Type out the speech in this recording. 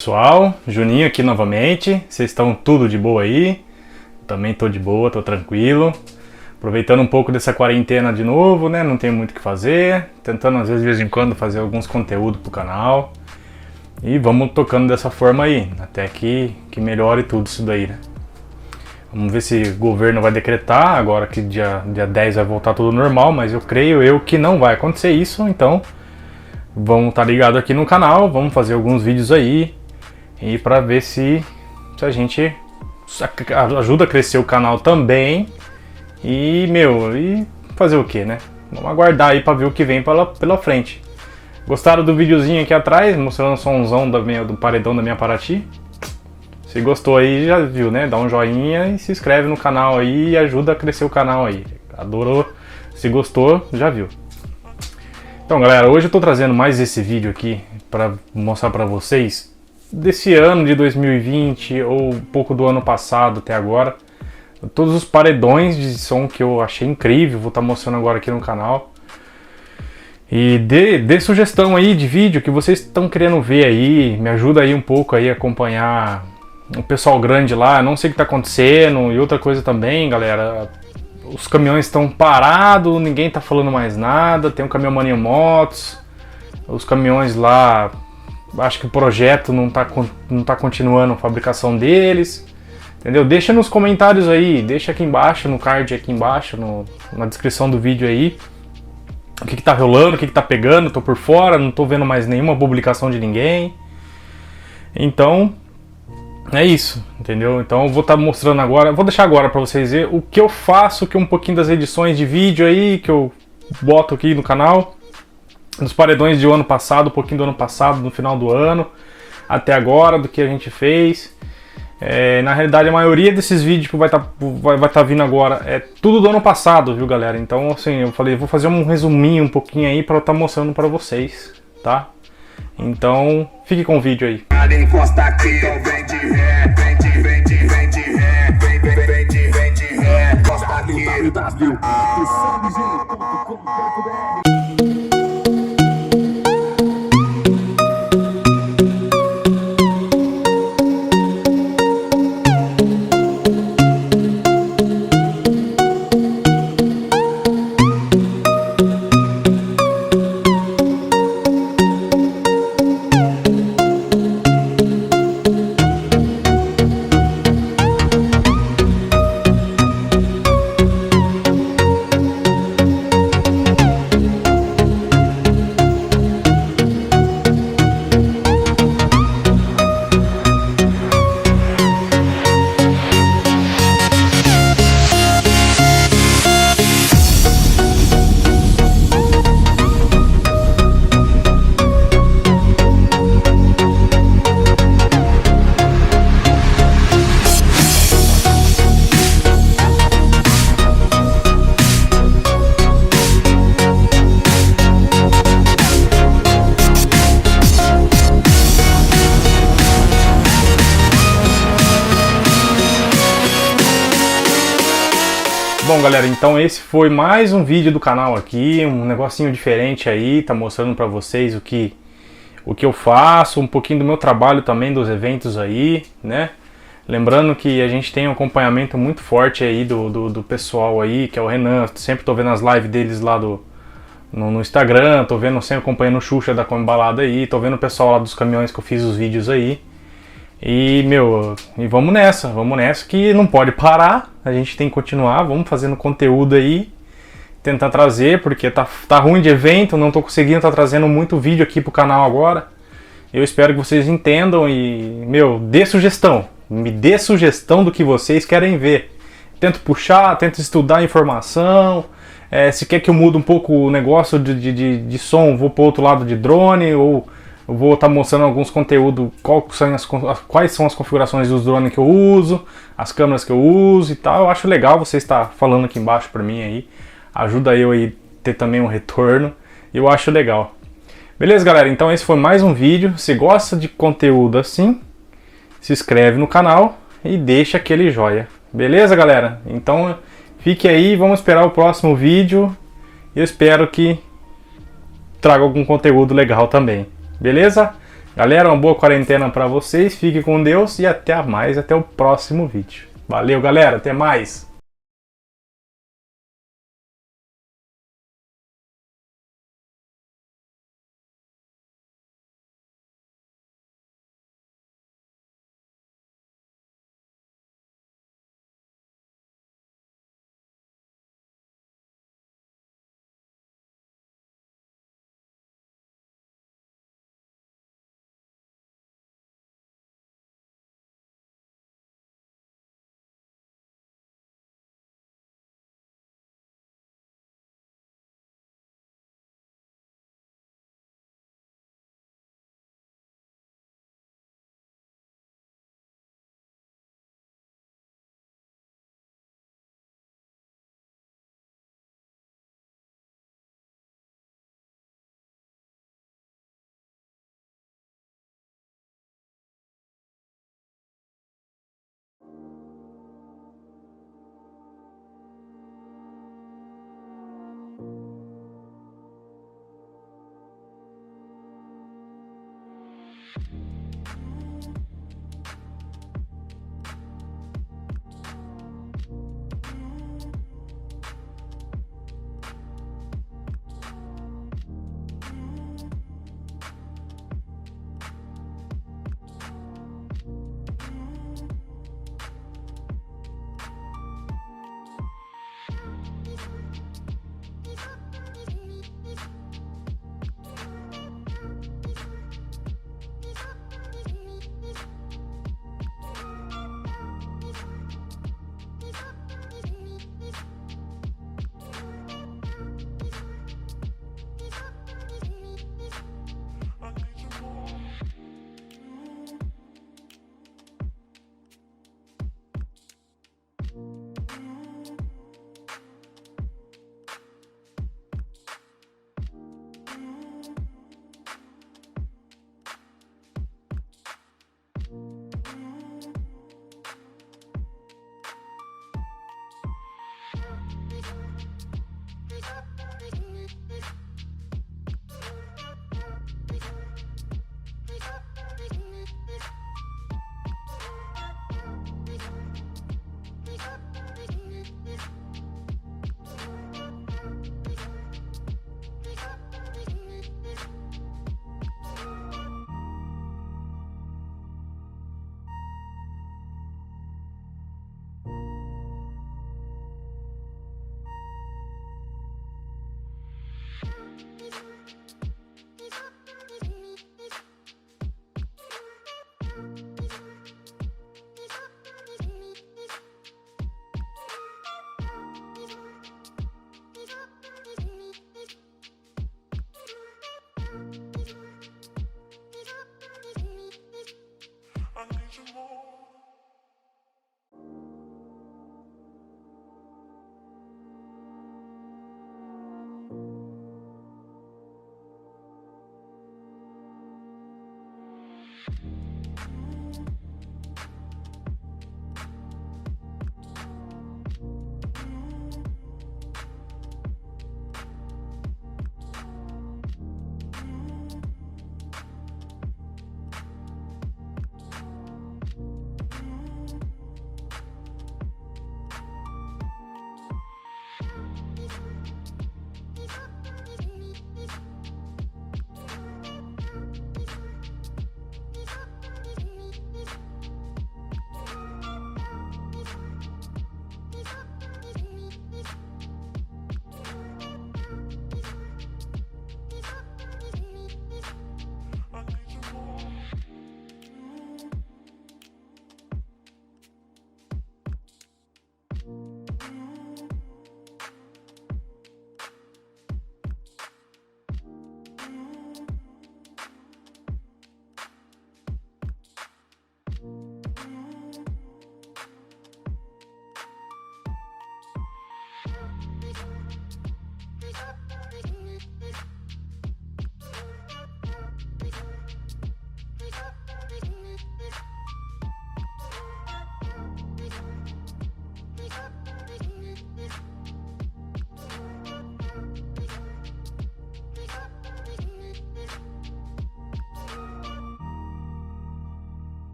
Pessoal, Juninho aqui novamente, vocês estão tudo de boa aí? Também tô de boa, tô tranquilo. Aproveitando um pouco dessa quarentena de novo, né? Não tem muito o que fazer. Tentando às vezes de vez em quando fazer alguns conteúdos pro canal. E vamos tocando dessa forma aí, até que melhore tudo isso daí, né? Vamos ver se o governo vai decretar, agora que dia 10 vai voltar tudo normal, mas eu creio que não vai acontecer isso, então vamos estar ligados aqui no canal, vamos fazer alguns vídeos aí e para ver se a gente ajuda a crescer o canal também e fazer o que, né? Vamos aguardar aí para ver o que vem pela frente. Gostaram do videozinho aqui atrás, mostrando o somzão do paredão da minha Paraty? Se gostou aí, já viu, né? Dá um joinha e se inscreve no canal aí e ajuda a crescer o canal aí. Adorou? Se gostou, já viu. Então, galera, hoje eu tô trazendo mais esse vídeo aqui para mostrar para vocês desse ano de 2020 ou um pouco do ano passado até agora. Todos os paredões de som que eu achei incrível, vou estar mostrando agora aqui no canal. E dê sugestão aí de vídeo que vocês estão querendo ver aí, me ajuda aí um pouco aí a acompanhar o pessoal grande lá, não sei o que está acontecendo. E outra coisa também, galera, os caminhões estão parados, ninguém está falando mais nada, tem um caminhão Mania Motos, os caminhões lá, acho que o projeto não tá continuando a fabricação deles, entendeu? Deixa nos comentários aí, deixa aqui embaixo, no card aqui embaixo, na descrição do vídeo aí, o que tá rolando, o que tá pegando. Tô por fora, não tô vendo mais nenhuma publicação de ninguém. Então, é isso, entendeu? Então eu vou estar mostrando agora, vou deixar agora pra vocês verem o que eu faço, que é um pouquinho das edições de vídeo aí, que eu boto aqui no canal. Dos paredões do ano passado, um pouquinho do ano passado, no final do ano, até agora, do que a gente fez. Na realidade, a maioria desses vídeos que vai tá vindo agora é tudo do ano passado, viu, galera? Então, assim, eu falei, vou fazer um resuminho um pouquinho aí para eu estar mostrando para vocês, tá? Então, fique com o vídeo aí. Bom, galera, então esse foi mais um vídeo do canal aqui, um negocinho diferente aí, tá mostrando pra vocês o que eu faço, um pouquinho do meu trabalho também, dos eventos aí, né? Lembrando que a gente tem um acompanhamento muito forte aí do pessoal aí, que é o Renan, sempre tô vendo as lives deles lá no Instagram, tô vendo, sempre acompanhando o Xuxa da Come Balada aí, tô vendo o pessoal lá dos caminhões que eu fiz os vídeos aí. E, vamos nessa que não pode parar, a gente tem que continuar, vamos fazendo conteúdo aí, tentar trazer, porque tá ruim de evento, não tô conseguindo tá trazendo muito vídeo aqui pro canal agora. Eu espero que vocês entendam e, dê sugestão, me dê sugestão do que vocês querem ver. Tento puxar, tento estudar a informação, se quer que eu mude um pouco o negócio de som, vou pro outro lado de drone, ou eu vou estar mostrando alguns conteúdos, quais são as configurações dos drones que eu uso, as câmeras que eu uso e tal. Eu acho legal você estar falando aqui embaixo para mim aí. Ajuda eu aí ter também um retorno. Eu acho legal. Beleza, galera? Então esse foi mais um vídeo. Se gosta de conteúdo assim, se inscreve no canal e deixa aquele joia. Beleza, galera? Então fique aí, vamos esperar o próximo vídeo. Eu espero que traga algum conteúdo legal também. Beleza? Galera, uma boa quarentena pra vocês, fique com Deus e até mais, até o próximo vídeo. Valeu, galera, até mais!